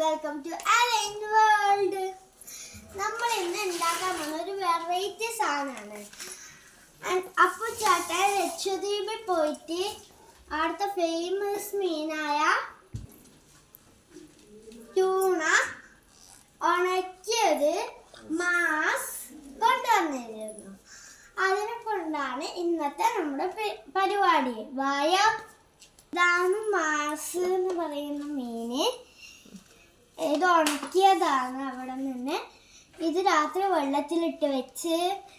Welcome to arrange world. നമ്മൾ ഇന്ന് ഉണ്ടാക്കാൻ പോകുന്ന ഒരു വെറൈറ്റി സാധനമാണ്. അപ്പോൾ ചേട്ടൻ ലക്ഷദ്വീപിൽ പോയിട്ട് അവിടുത്തെ ഫേമസ് മീനായ ട്യൂണ ഉണക്കിയത് മാസ് കൊണ്ടുവന്നിരുന്നു. അതിനെ കൊണ്ടാണ് ഇന്നത്തെ നമ്മുടെ പരിപാടി. വായ ഇതാണ് മാസ് എന്ന് പറയുന്ന മീന്. ഇത് ഉണക്കിയതാണ് അവിടെ നിന്ന്. ഇത് രാത്രി വെള്ളത്തിലിട്ട് വെച്ച്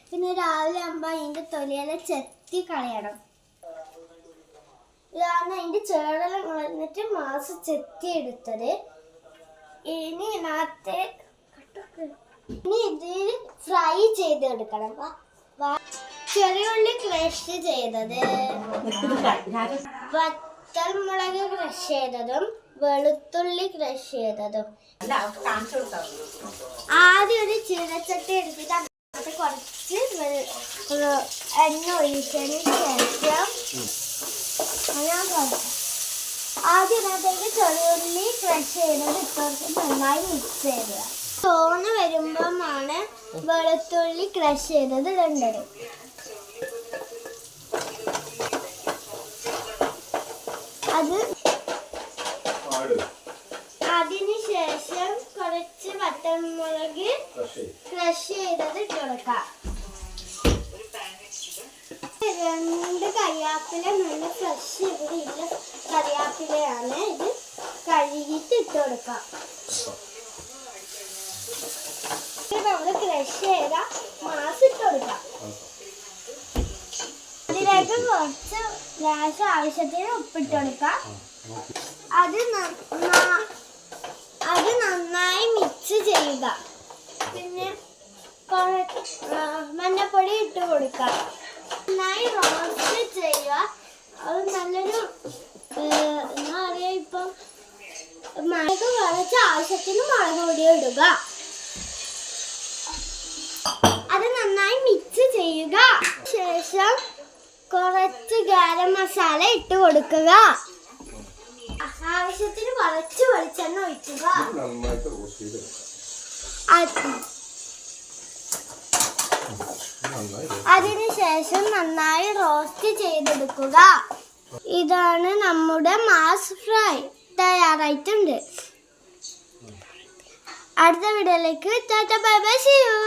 പിന്നെ രാവിലെ ആകുമ്പോൾ അതിൻ്റെ തൊലിയെല്ലാം ചെത്തി കളയണം. ഇതാണ് അതിൻ്റെ ചേടെല്ലാം കളഞ്ഞിട്ട് മാസ് ചെത്തി എടുത്തത്. ഇനി ഇതിൽ ഫ്രൈ ചെയ്തെടുക്കണം. ചെറിയ ഉള്ളി ക്രഷ് ചെയ്തത്, വറ്റൽമുളക് ക്രഷ് ചെയ്തതും വെളുത്തുള്ളി ക്രഷ് ചെയ്തതും. ആദ്യം ഒരു ചീനച്ചട്ടി എടുത്തിട്ട് അതിനകത്ത് കുറച്ച് എണ്ണ ഒഴിച്ചതിന് ശേഷം ആദ്യം അതിനകത്തേക്ക് ചെറിയുള്ളി ക്രഷ് ചെയ്തത് ഇപ്പോഴത്തെ നന്നായി മിക്സ് ചെയ്യുക. തോന്ന് വരുമ്പോഴാണ് വെളുത്തുള്ളി ക്രഷ് ചെയ്തത് ഇടേണ്ടത്. അതിനുശേഷം കുറച്ച് വറ്റൽമുളക് ക്രഷ് ചെയ്തത് ഇട്ട് കൊടുക്കാം. 2 കറിവേപ്പില, നല്ല ഫ്രഷ് ഇവിടെ ഇല്ല കറിവേപ്പിലയാണ്. ഇത് കഴുകിയിട്ട് ഇട്ട് കൊടുക്കാം. നമ്മൾ ക്രഷ് ചെയ്ത മാസ് ഇട്ട് കൊടുക്കാം. അതിലേക്ക് കുറച്ച് ഗ്യാസ് ആവശ്യത്തിന് ഉപ്പിട്ട് കൊടുക്കാം. അത് നന്നായി മിക്സ് ചെയ്യുക. പിന്നെ മഞ്ഞപ്പൊടി ഇട്ട് കൊടുക്കാം. നന്നായി റോസ്റ്റ് ചെയ്യുക. അത് നല്ലൊരു എന്താ പറയുക, ഇപ്പം മുളക് കുറച്ച് ആവശ്യത്തിന് മുളക് പൊടി ഇടുക. അത് നന്നായി മിക്സ് ചെയ്യുക. ശേഷം കുറച്ച് ഗരം മസാല ഇട്ട് കൊടുക്കുക. ആവശ്യത്തിന് കുറച്ച് വെളിച്ചെണ്ണ ഒഴിക്കുക. അതിനുശേഷം നന്നായി റോസ്റ്റ് ചെയ്തെടുക്കുക. ഇതാണ് നമ്മുടെ മാസ് ഫ്രൈ തയ്യാറായിട്ടുണ്ട്. അടുത്ത വീഡിയോയിലേക്ക് tata bye bye, see U.